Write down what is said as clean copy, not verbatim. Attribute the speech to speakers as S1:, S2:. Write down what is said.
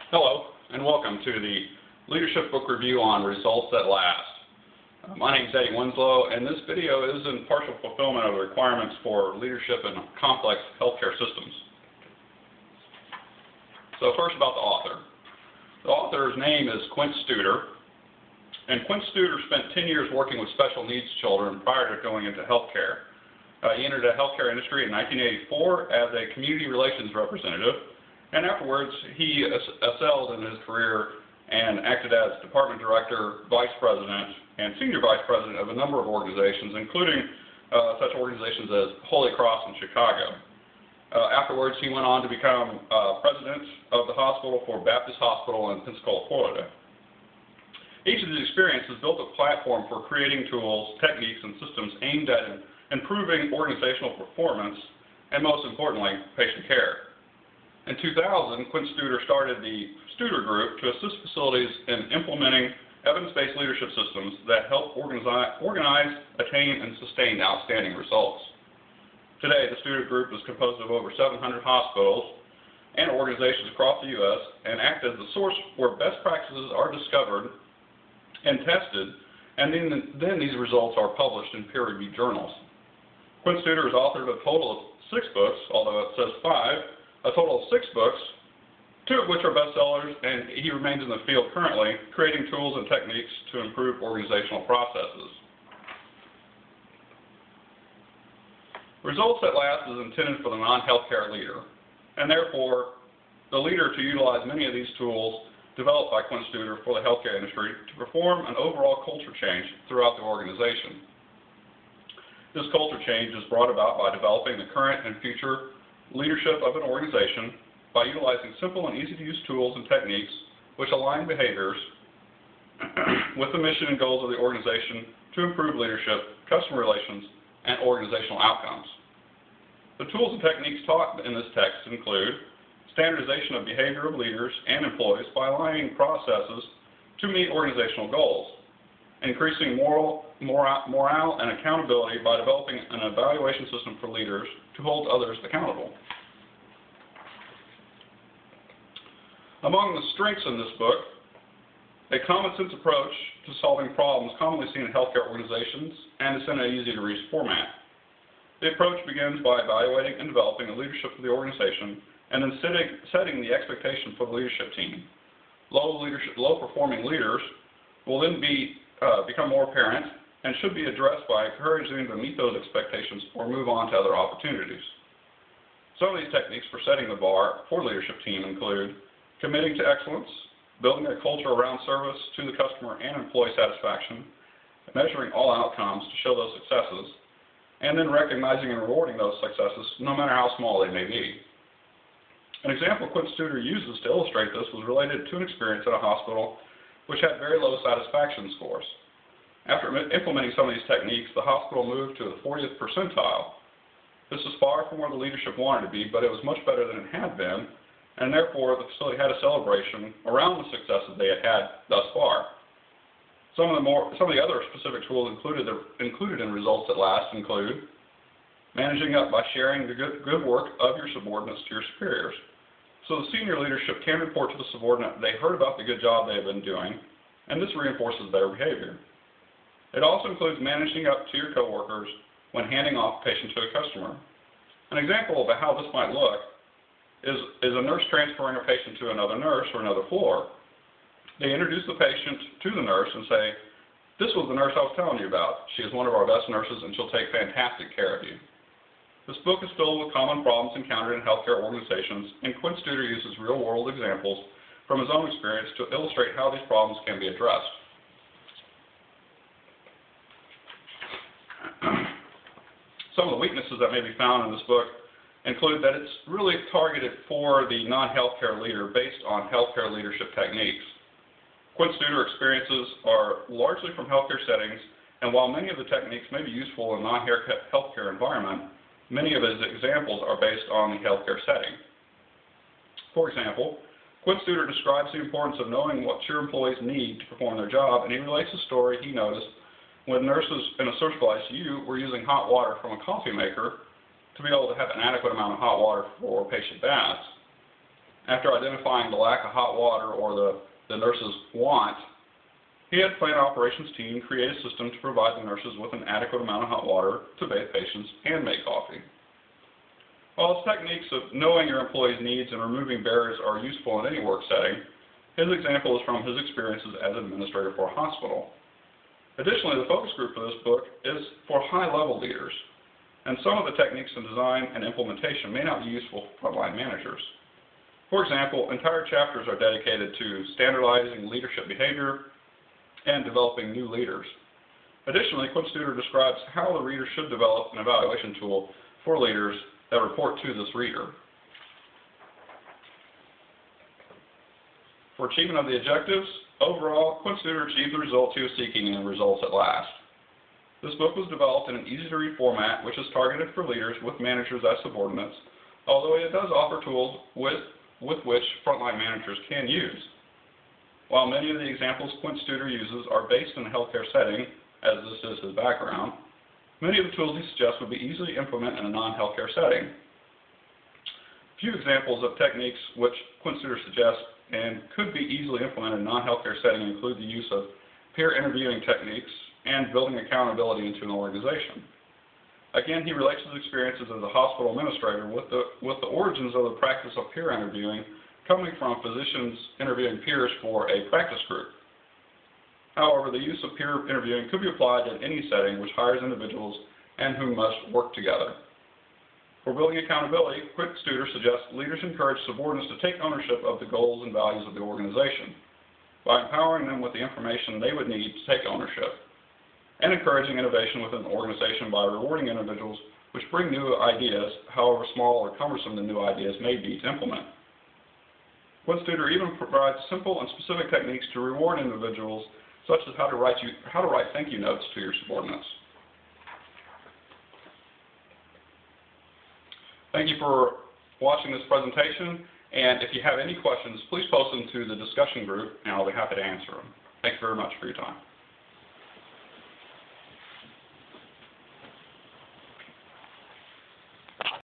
S1: Hello, and welcome to the Leadership Book Review on Results at Last. My name is Eddie Winslow, and this video is in partial fulfillment of the requirements for leadership in complex healthcare systems. So first about the author. The author's name is Quint Studer, and Quint Studer spent 10 years working with special needs children prior to going into healthcare. He entered the healthcare industry in 1984 as a community relations representative, and afterwards he excelled in his career and acted as department director, vice president, and senior vice president of a number of organizations, including such organizations as Holy Cross in Chicago. Afterwards, he went on to become president of the hospital for Baptist Hospital in Pensacola, Florida. Each of these experiences built a platform for creating tools, techniques, and systems aimed at improving organizational performance and, most importantly, patient care. In 2000, Quint Studer started the Studer Group to assist facilities in implementing evidence-based leadership systems that help organize, attain, and sustain outstanding results. Today, the Studer Group is composed of over 700 hospitals and organizations across the U.S. and act as the source where best practices are discovered and tested, and then these results are published in peer-reviewed journals. Quint Studer has authored a total of 6 books, although it says 5, a total of 6 books, 2 of which are bestsellers, and he remains in the field currently, creating tools and techniques to improve organizational processes. Results at Last is intended for the non-healthcare leader, and therefore the leader to utilize many of these tools developed by Quint Studer for the healthcare industry to perform an overall culture change throughout the organization. This culture change is brought about by developing the current and future leadership of an organization by utilizing simple and easy-to-use tools and techniques which align behaviors with the mission and goals of the organization to improve leadership, customer relations, and organizational outcomes. The tools and techniques taught in this text include standardization of behavior of leaders and employees by aligning processes to meet organizational goals, increasing morale and accountability by developing an evaluation system for leaders to hold others accountable. Among the strengths in this book, a common-sense approach to solving problems commonly seen in healthcare organizations, and it's in an easy-to-read format. The approach begins by evaluating and developing the leadership of the organization, and then setting the expectation for the leadership team. Low-performing leaders will then become more apparent and should be addressed by encouraging them to meet those expectations or move on to other opportunities. Some of these techniques for setting the bar for the leadership team include committing to excellence, building a culture around service to the customer and employee satisfaction, measuring all outcomes to show those successes, and then recognizing and rewarding those successes no matter how small they may be. An example Quint Studer uses to illustrate this was related to an experience at a hospital which had very low satisfaction scores. After implementing some of these techniques, the hospital moved to the 40th percentile. This was far from where the leadership wanted to be, but it was much better than it had been, and therefore the facility had a celebration around the successes they had had thus far. Some of the other specific tools included in Results at Last include managing up by sharing the good work of your subordinates to your superiors. So the senior leadership can report to the subordinate they heard about the good job they have been doing, and this reinforces their behavior. It also includes managing up to your coworkers when handing off a patient to a customer. An example of how this might look is a nurse transferring a patient to another nurse or another floor. They introduce the patient to the nurse and say, "This was the nurse I was telling you about. She is one of our best nurses and she'll take fantastic care of you." This book is filled with common problems encountered in healthcare organizations, and Quint Studer uses real-world examples from his own experience to illustrate how these problems can be addressed. Some of the weaknesses that may be found in this book include that it's really targeted for the non-healthcare leader based on healthcare leadership techniques. Quint Studer experiences are largely from healthcare settings, and while many of the techniques may be useful in a non-healthcare environment, many of his examples are based on the healthcare setting. For example, Quint Studer describes the importance of knowing what your employees need to perform their job, and he relates a story he noticed when nurses in a surgical ICU were using hot water from a coffee maker to be able to have an adequate amount of hot water for patient baths. After identifying the lack of hot water or the nurses' want, he had plant operations team create a system to provide the nurses with an adequate amount of hot water to bathe patients and make coffee. While his techniques of knowing your employees' needs and removing barriers are useful in any work setting, his example is from his experiences as administrator for a hospital. Additionally, the focus group for this book is for high-level leaders, and some of the techniques in design and implementation may not be useful for frontline managers. For example, entire chapters are dedicated to standardizing leadership behavior and developing new leaders. Additionally, Quinn Studer describes how the reader should develop an evaluation tool for leaders that report to this reader. For achievement of the objectives, overall, Quinn Studer achieved the results he was seeking and results at last. This book was developed in an easy-to-read format which is targeted for leaders with managers as subordinates, although it does offer tools with which frontline managers can use. While many of the examples Quinn Studer uses are based in a healthcare setting, as this is his background, many of the tools he suggests would be easily implemented in a non-healthcare setting. A few examples of techniques which Quinn Studer suggests and could be easily implemented in a non-healthcare setting include the use of peer interviewing techniques and building accountability into an organization. Again, he relates his experiences as a hospital administrator with the origins of the practice of peer interviewing coming from physicians interviewing peers for a practice group. However, the use of peer interviewing could be applied in any setting which hires individuals and who must work together. For building accountability, Quinn Studer suggests leaders encourage subordinates to take ownership of the goals and values of the organization by empowering them with the information they would need to take ownership, and encouraging innovation within the organization by rewarding individuals which bring new ideas, however small or cumbersome the new ideas may be to implement. Quinn Studer even provides simple and specific techniques to reward individuals, such as how to write thank you notes to your subordinates. Thank you for watching this presentation, and if you have any questions, please post them to the discussion group, and I'll be happy to answer them. Thank you very much for your time.